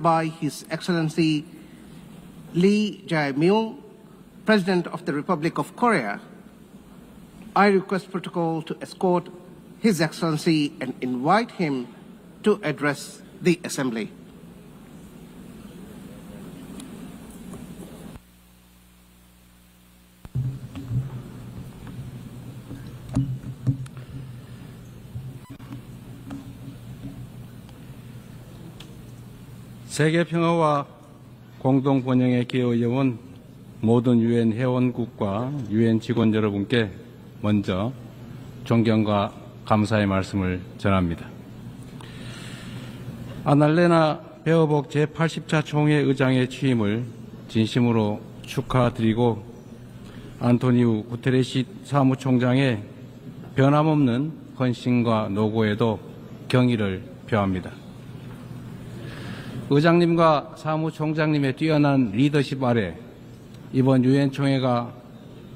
by His Excellency Lee Jae-myung, President of the Republic of Korea, I request protocol to escort His Excellency and invite him to address the Assembly. 세계평화와 공동번영에 기여해온 모든 유엔 회원국과 유엔 직원 여러분께 먼저 존경과 감사의 말씀을 전합니다. 아날레나 베어복 제80차 총회 의장의 취임을 진심으로 축하드리고 안토니우 구테레시 사무총장의 변함없는 헌신과 노고에도 경의를 표합니다. 의장님과 사무총장님의 뛰어난 리더십 아래 이번 유엔 총회가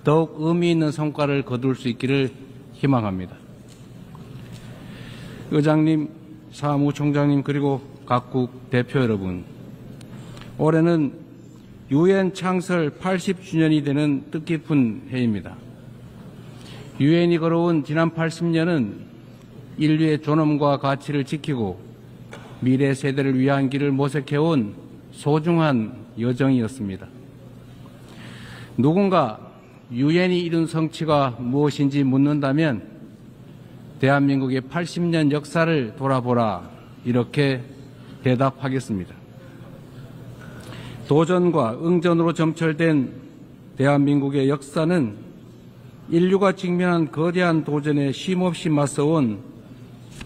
더욱 의미 있는 성과를 거둘 수 있기를 희망합니다. 의장님, 사무총장님 그리고 각국 대표 여러분, 올해는 유엔 창설 80주년이 되는 뜻깊은 해입니다. 유엔이 걸어온 지난 80년은 인류의 존엄과 가치를 지키고 미래 세대를 위한 길을 모색해온 소중한 여정이었습니다. 누군가 유엔이 이룬 성취가 무엇인지 묻는다면 대한민국의 80년 역사를 돌아보라 이렇게 대답하겠습니다. 도전과 응전으로 점철된 대한민국의 역사는 인류가 직면한 거대한 도전에 쉼없이 맞서온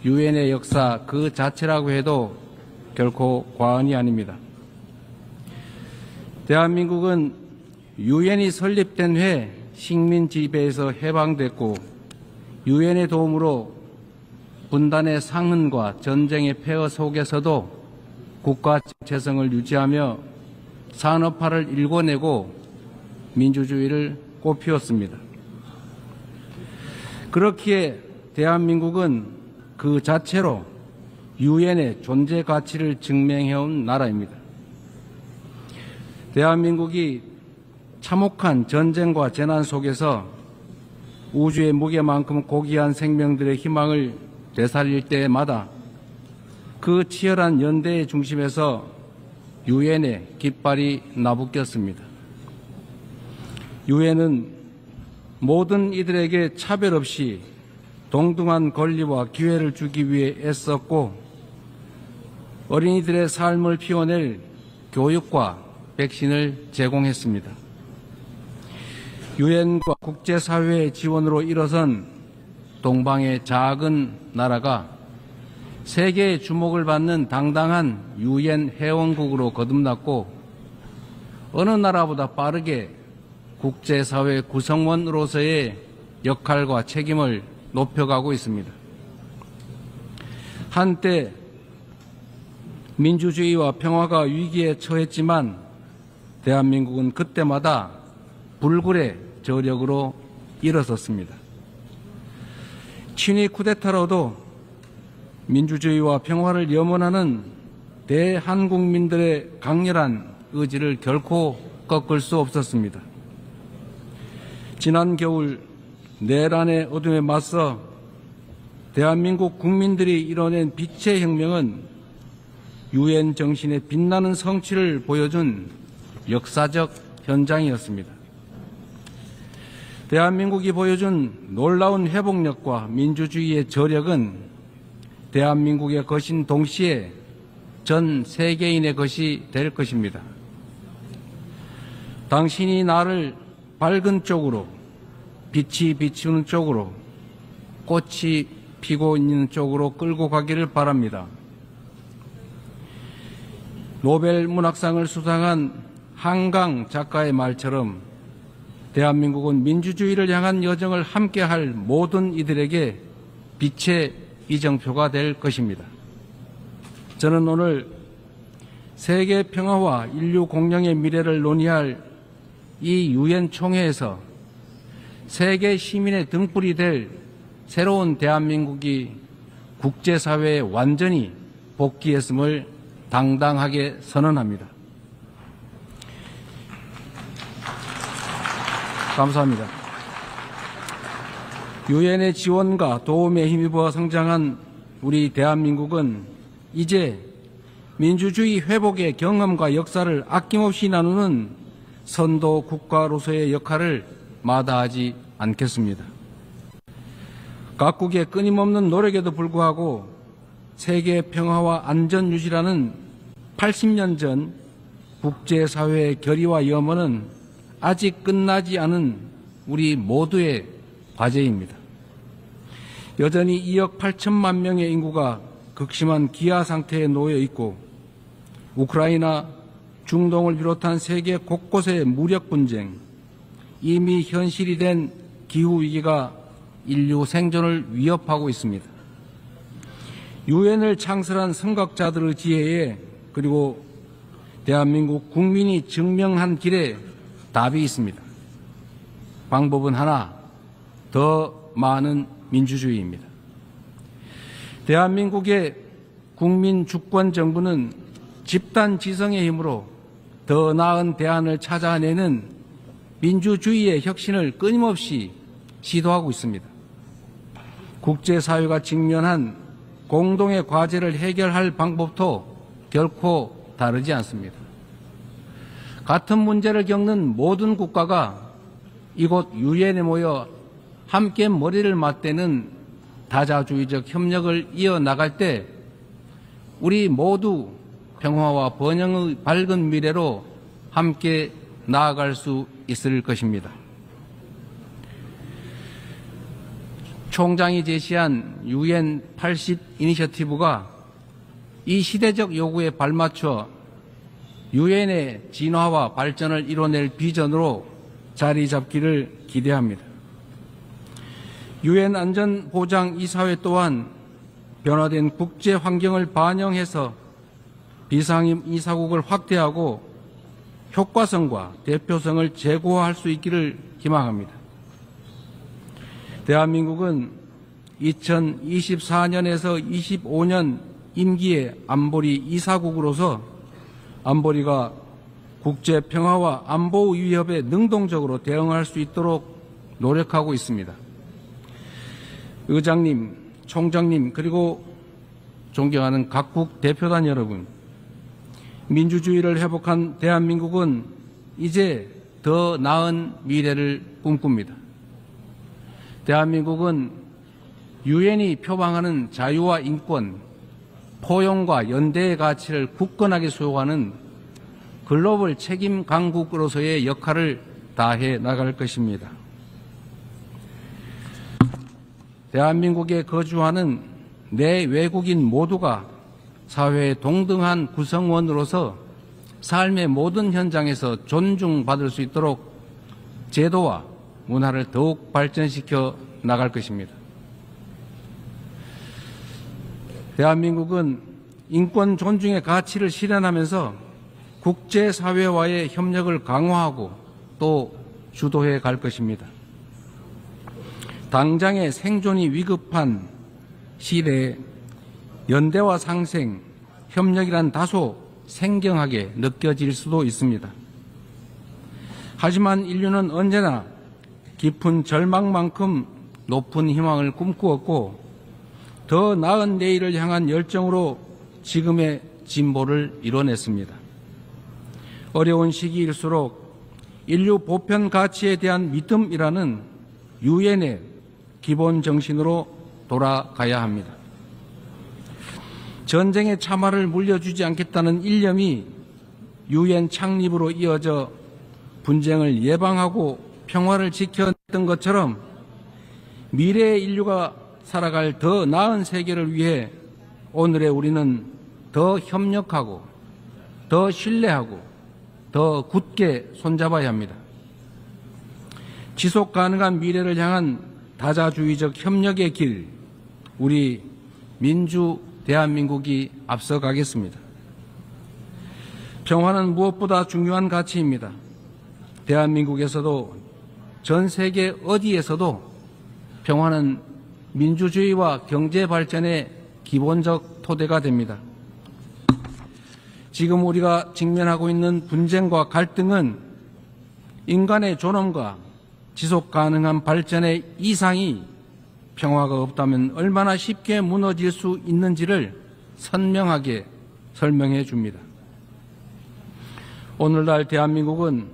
유엔의 역사 그 자체라고 해도 결코 과언이 아닙니다. 대한민국은 유엔이 설립된 해에 식민 지배에서 해방됐고 유엔의 도움으로 분단의 상흔과 전쟁의 폐허 속에서도 국가 재성을 유지하며 산업화를 일궈내고 민주주의를 꽃피웠습니다. 그렇기에 대한민국은 그 자체로 유엔의 존재 가치를 증명해온 나라입니다. 대한민국이 참혹한 전쟁과 재난 속에서 우주의 무게만큼 고귀한 생명들의 희망을 되살릴 때마다 그 치열한 연대의 중심에서 유엔의 깃발이 나부꼈습니다. 유엔은 모든 이들에게 차별 없이 동등한 권리와 기회를 주기 위해 애썼고 어린이들의 삶을 피워낼 교육과 백신을 제공했습니다. 유엔과 국제사회의 지원으로 일어선 동방의 작은 나라가 세계의 주목을 받는 당당한 유엔 회원국으로 거듭났고 어느 나라보다 빠르게 국제사회 구성원으로서의 역할과 책임을 높여가고 있습니다. 한때 민주주의와 평화가 위기에 처했지만 대한민국은 그때마다 불굴의 저력으로 일어섰습니다. 친위 쿠데타로도 민주주의와 평화를 염원하는 대한국민들의 강렬한 의지를 결코 꺾을 수 없었습니다. 지난 겨울 내란의 어둠에 맞서 대한민국 국민들이 이뤄낸 빛의 혁명은 유엔 정신의 빛나는 성취를 보여준 역사적 현장이었습니다. 대한민국이 보여준 놀라운 회복력과 민주주의의 저력은 대한민국의 것인 동시에 전 세계인의 것이 될 것입니다. 당신이 나를 밝은 쪽으로, 빛이 비추는 쪽으로, 꽃이 피고 있는 쪽으로 끌고 가기를 바랍니다. 노벨 문학상을 수상한 한강 작가의 말처럼 대한민국은 민주주의를 향한 여정을 함께할 모든 이들에게 빛의 이정표가 될 것입니다. 저는 오늘 세계 평화와 인류 공영의 미래를 논의할 이 유엔 총회에서 세계 시민의 등불이 될 새로운 대한민국이 국제사회에 완전히 복귀했음을 당당하게 선언합니다. 감사합니다. 유엔의 지원과 도움에 힘입어 성장한 우리 대한민국은 이제 민주주의 회복의 경험과 역사를 아낌없이 나누는 선도 국가로서의 역할을 마다하지 않겠습니다. 각국의 끊임없는 노력에도 불구하고 세계 평화와 안전 유지라는 80년 전 국제사회의 결의와 염원은 아직 끝나지 않은 우리 모두의 과제입니다. 여전히 2억 8천만 명의 인구가 극심한 기아 상태에 놓여 있고 우크라이나, 중동을 비롯한 세계 곳곳의 무력 분쟁, 이미 현실이 된 기후위기가 인류 생존을 위협하고 있습니다. 유엔을 창설한 선각자들의 지혜에 그리고 대한민국 국민이 증명한 길에 답이 있습니다. 방법은 하나, 더 많은 민주주의입니다. 대한민국의 국민 주권 정부는 집단 지성의 힘으로 더 나은 대안을 찾아내는 민주주의의 혁신을 끊임없이 시도하고 있습니다. 국제사회가 직면한 공동의 과제를 해결할 방법도 결코 다르지 않습니다. 같은 문제를 겪는 모든 국가가 이곳 유엔에 모여 함께 머리를 맞대는 다자주의적 협력을 이어나갈 때 우리 모두 평화와 번영의 밝은 미래로 함께 나아갈 수 있을 것입니다. 총장이 제시한 UN 80 이니셔티브가 이 시대적 요구에 발맞춰 유엔의 진화와 발전을 이뤄낼 비전으로 자리 잡기를 기대합니다. 유엔 안전보장이사회 또한 변화된 국제 환경을 반영해서 비상임 이사국을 확대하고 효과성과 대표성을 제고할 수 있기를 희망합니다. 대한민국은 2024년에서 25년 임기의 안보리 이사국으로서 안보리가 국제 평화와 안보 위협에 능동적으로 대응할 수 있도록 노력하고 있습니다. 의장님, 총장님, 그리고 존경하는 각국 대표단 여러분, 민주주의를 회복한 대한민국은 이제 더 나은 미래를 꿈꿉니다. 대한민국은 유엔이 표방하는 자유와 인권, 포용과 연대의 가치를 굳건하게 수호하는 글로벌 책임 강국으로서의 역할을 다해 나갈 것입니다. 대한민국에 거주하는 내 외국인 모두가 사회의 동등한 구성원으로서 삶의 모든 현장에서 존중받을 수 있도록 제도와 문화를 더욱 발전시켜 나갈 것입니다. 대한민국은 인권 존중의 가치를 실현하면서 국제사회와의 협력을 강화하고 또 주도해 갈 것입니다. 당장의 생존이 위급한 시대에 연대와 상생, 협력이란 다소 생경하게 느껴질 수도 있습니다. 하지만 인류는 언제나 깊은 절망만큼 높은 희망을 꿈꾸었고 더 나은 내일을 향한 열정으로 지금의 진보를 이뤄냈습니다. 어려운 시기일수록 인류 보편 가치에 대한 믿음이라는 유엔의 기본 정신으로 돌아가야 합니다. 전쟁의 참화를 물려주지 않겠다는 일념이 유엔 창립으로 이어져 분쟁을 예방하고 평화를 지켰던 것처럼 미래의 인류가 살아갈 더 나은 세계를 위해 오늘의 우리는 더 협력하고 더 신뢰하고 더 굳게 손잡아야 합니다. 지속 가능한 미래를 향한 다자주의적 협력의 길, 우리 민주 대한민국이 앞서가겠습니다. 평화는 무엇보다 중요한 가치입니다. 대한민국에서도 전 세계 어디에서도 평화는 민주주의와 경제 발전의 기본적 토대가 됩니다. 지금 우리가 직면하고 있는 분쟁과 갈등은 인간의 존엄과 지속 가능한 발전의 이상이 평화가 없다면 얼마나 쉽게 무너질 수 있는지를 선명하게 설명해 줍니다. 오늘날 대한민국은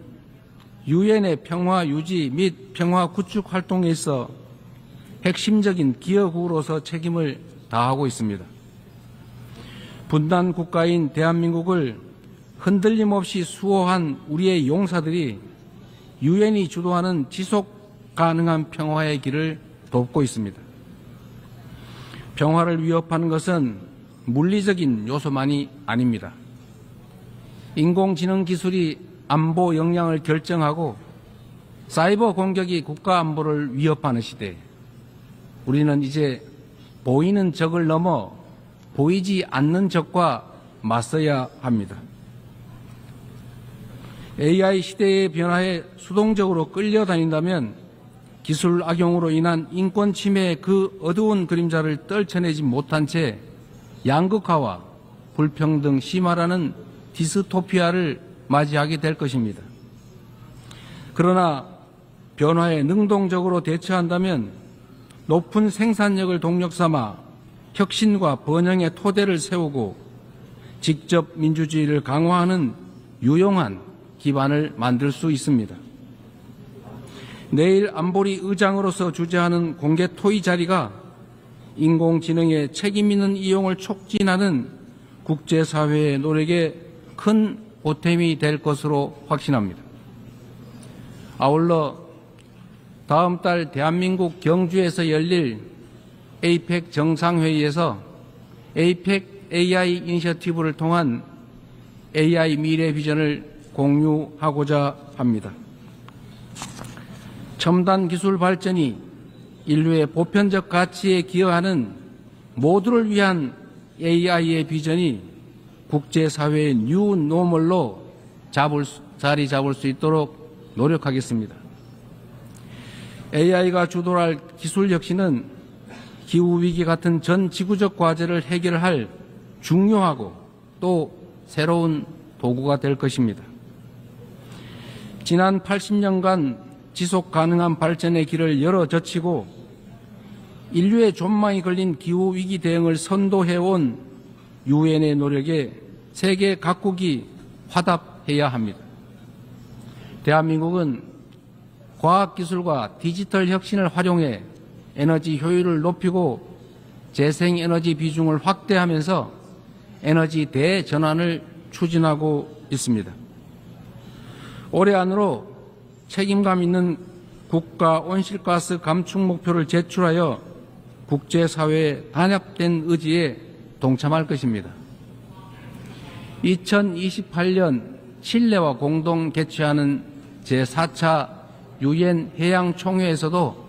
유엔의 평화 유지 및 평화 구축 활동에 있어 핵심적인 기여국으로서 책임을 다하고 있습니다. 분단 국가인 대한민국을 흔들림 없이 수호한 우리의 용사들이 유엔이 주도하는 지속 가능한 평화의 길을 돕고 있습니다. 평화를 위협하는 것은 물리적인 요소만이 아닙니다. 인공지능 기술이 안보 역량을 결정하고 사이버 공격이 국가 안보를 위협하는 시대, 우리는 이제 보이는 적을 넘어 보이지 않는 적과 맞서야 합니다. AI 시대의 변화에 수동적으로 끌려다닌다면 기술 악용으로 인한 인권 침해의 그 어두운 그림자를 떨쳐내지 못한 채 양극화와 불평등 심화라는 디스토피아를 맞이하게 될 것입니다. 그러나 변화에 능동적으로 대처한다면 높은 생산력을 동력 삼아 혁신과 번영의 토대를 세우고 직접 민주주의를 강화하는 유용한 기반을 만들 수 있습니다. 내일 안보리 의장으로서 주재하는 공개 토의 자리가 인공지능의 책임 있는 이용을 촉진하는 국제사회의 노력에 큰 보탬이 될 것으로 확신합니다. 아울러 다음 달 대한민국 경주에서 열릴 APEC 정상회의에서 APEC AI 이니셔티브를 통한 AI 미래 비전을 공유하고자 합니다. 첨단 기술 발전이 인류의 보편적 가치에 기여하는 모두를 위한 AI의 비전이 국제사회의 뉴 노멀로 자리 잡을 수 있도록 노력하겠습니다. AI가 주도할 기술 혁신은 기후위기 같은 전 지구적 과제를 해결할 중요하고 또 새로운 도구가 될 것입니다. 지난 80년간 지속 가능한 발전의 길을 열어젖히고 인류의 존망이 걸린 기후위기 대응을 선도해온 유엔의 노력에 세계 각국이 화답해야 합니다. 대한민국은 과학기술과 디지털 혁신을 활용해 에너지 효율을 높이고 재생에너지 비중을 확대하면서 에너지 대전환을 추진하고 있습니다. 올해 안으로 책임감 있는 국가 온실가스 감축 목표를 제출하여 국제사회의 단합된 의지에 동참할 것입니다. 2028년 칠레와 공동 개최하는 제4차 유엔 해양총회에서도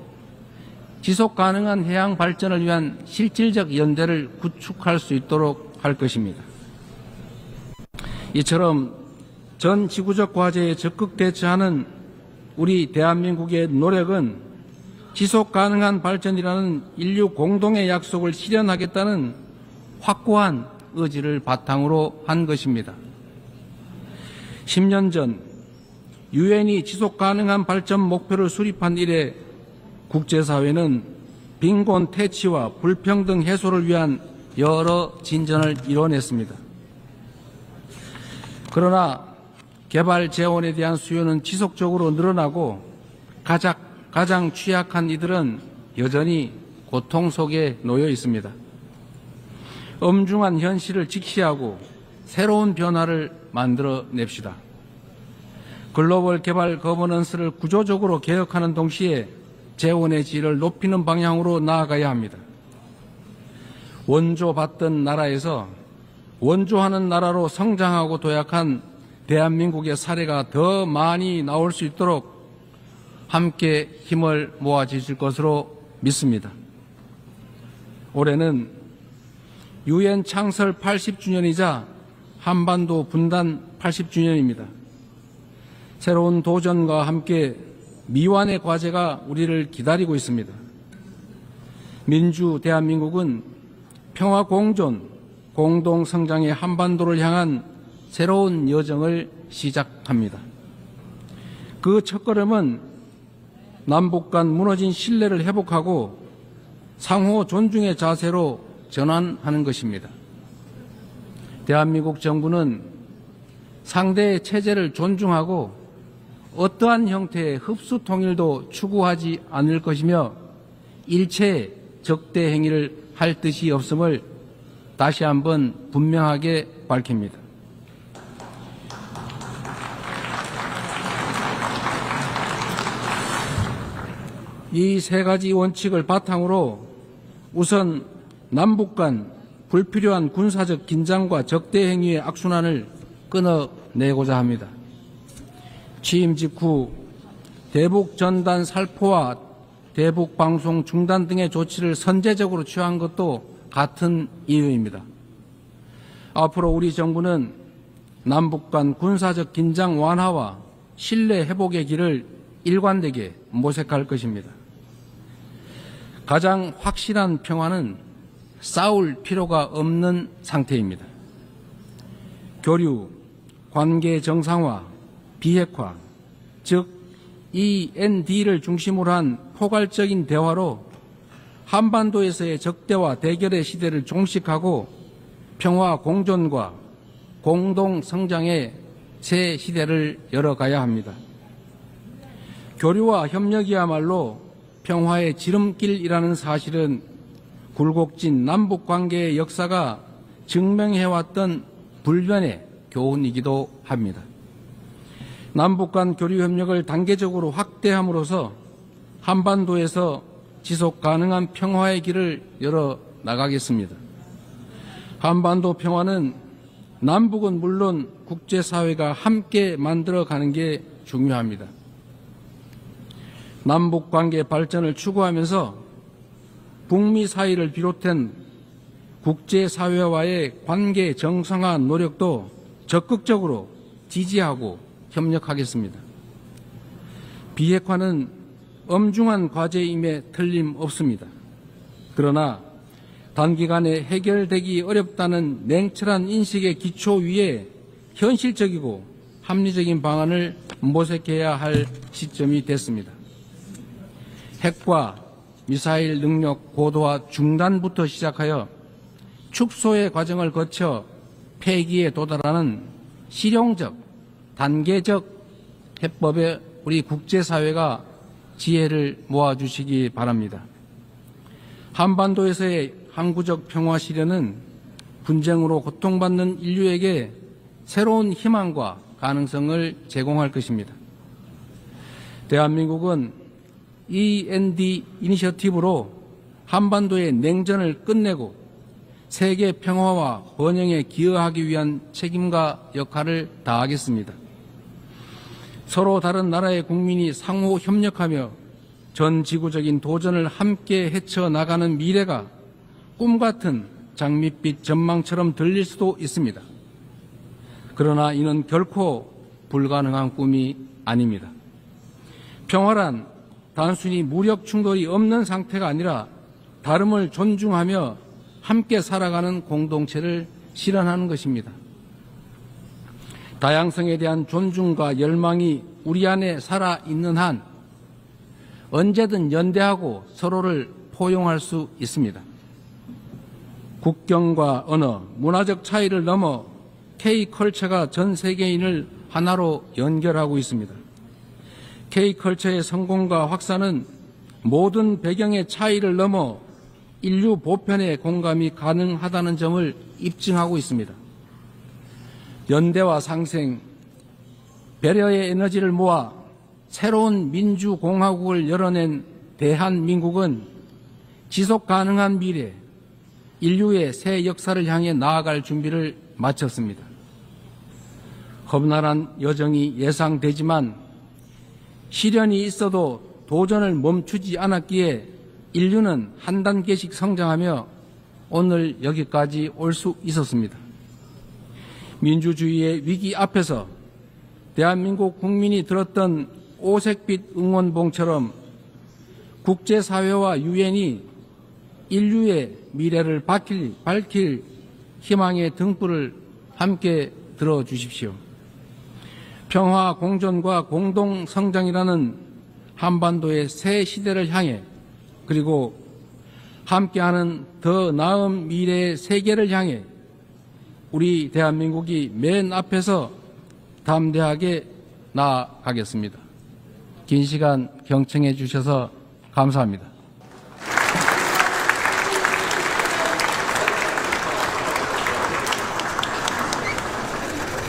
지속 가능한 해양 발전을 위한 실질적 연대를 구축할 수 있도록 할 것입니다. 이처럼 전 지구적 과제에 적극 대처하는 우리 대한민국의 노력은 지속 가능한 발전이라는 인류 공동의 약속을 실현하겠다는 확고한 의지를 바탕으로 한 것입니다. 10년 전 유엔이 지속 가능한 발전 목표를 수립한 이래 국제사회는 빈곤 퇴치와 불평등 해소를 위한 여러 진전을 이뤄냈습니다. 그러나 개발 재원에 대한 수요는 지속적으로 늘어나고 가장 취약한 이들은 여전히 고통 속에 놓여 있습니다. 엄중한 현실을 직시하고 새로운 변화를 만들어냅시다. 글로벌 개발 거버넌스를 구조적으로 개혁하는 동시에 재원의 질을 높이는 방향으로 나아가야 합니다. 원조받던 나라에서 원조하는 나라로 성장하고 도약한 대한민국의 사례가 더 많이 나올 수 있도록 함께 힘을 모아주실 것으로 믿습니다. 올해는 유엔 창설 80주년이자 한반도 분단 80주년입니다. 새로운 도전과 함께 미완의 과제가 우리를 기다리고 있습니다. 민주 대한민국은 평화 공존, 공동 성장의 한반도를 향한 새로운 여정을 시작합니다. 그 첫걸음은 남북 간 무너진 신뢰를 회복하고 상호 존중의 자세로 전환하는 것입니다. 대한민국 정부는 상대의 체제를 존중하고 어떠한 형태의 흡수 통일도 추구하지 않을 것이며 일체의 적대 행위를 할 뜻이 없음을 다시 한번 분명하게 밝힙니다. 이 세 가지 원칙을 바탕으로 우선 남북 간 불필요한 군사적 긴장과 적대 행위의 악순환을 끊어내고자 합니다. 취임 직후 대북 전단 살포와 대북 방송 중단 등의 조치를 선제적으로 취한 것도 같은 이유입니다. 앞으로 우리 정부는 남북 간 군사적 긴장 완화와 신뢰 회복의 길을 일관되게 모색할 것입니다. 가장 확실한 평화는 싸울 필요가 없는 상태입니다. 교류, 관계 정상화, 비핵화, 즉 END를 중심으로 한 포괄적인 대화로 한반도에서의 적대와 대결의 시대를 종식하고 평화 공존과 공동 성장의 새 시대를 열어가야 합니다. 교류와 협력이야말로 평화의 지름길이라는 사실은 굴곡진 남북관계의 역사가 증명해왔던 불변의 교훈이기도 합니다. 남북 간 교류 협력을 단계적으로 확대함으로써 한반도에서 지속 가능한 평화의 길을 열어 나가겠습니다. 한반도 평화는 남북은 물론 국제사회가 함께 만들어가는 게 중요합니다. 남북 관계 발전을 추구하면서 북미 사이를 비롯한 국제사회와의 관계 정상화 노력도 적극적으로 지지하고 협력하겠습니다. 비핵화는 엄중한 과제임에 틀림없습니다. 그러나 단기간에 해결되기 어렵다는 냉철한 인식의 기초 위에 현실적이고 합리적인 방안을 모색해야 할 시점이 됐습니다. 핵과 미사일 능력 고도화 중단부터 시작하여 축소의 과정을 거쳐 폐기에 도달하는 실용적, 단계적 해법에 우리 국제사회가 지혜를 모아주시기 바랍니다. 한반도에서의 항구적 평화 실현은 분쟁으로 고통받는 인류에게 새로운 희망과 가능성을 제공할 것입니다. 대한민국은 END 이니셔티브로 한반도의 냉전을 끝내고 세계 평화와 번영에 기여하기 위한 책임과 역할을 다하겠습니다. 서로 다른 나라의 국민이 상호 협력하며 전 지구적인 도전을 함께 헤쳐나가는 미래가 꿈같은 장밋빛 전망처럼 들릴 수도 있습니다. 그러나 이는 결코 불가능한 꿈이 아닙니다. 평화란 단순히 무력 충돌이 없는 상태가 아니라 다름을 존중하며 함께 살아가는 공동체를 실현하는 것입니다. 다양성에 대한 존중과 열망이 우리 안에 살아있는 한 언제든 연대하고 서로를 포용할 수 있습니다. 국경과 언어, 문화적 차이를 넘어 K컬처가 전 세계인을 하나로 연결하고 있습니다. K컬처의 성공과 확산은 모든 배경의 차이를 넘어 인류 보편의 공감이 가능하다는 점을 입증하고 있습니다. 연대와 상생, 배려의 에너지를 모아 새로운 민주공화국을 열어낸 대한민국은 지속 가능한 미래, 인류의 새 역사를 향해 나아갈 준비를 마쳤습니다. 험난한 여정이 예상되지만 시련이 있어도 도전을 멈추지 않았기에 인류는 한 단계씩 성장하며 오늘 여기까지 올 수 있었습니다. 민주주의의 위기 앞에서 대한민국 국민이 들었던 오색빛 응원봉처럼 국제사회와 유엔이 인류의 미래를 밝힐 희망의 등불을 함께 들어주십시오. 평화, 공존과 공동 성장이라는 한반도의 새 시대를 향해 그리고 함께하는 더 나은 미래의 세계를 향해 우리 대한민국이 맨 앞에서 담대하게 나아가겠습니다. 긴 시간 경청해 주셔서 감사합니다.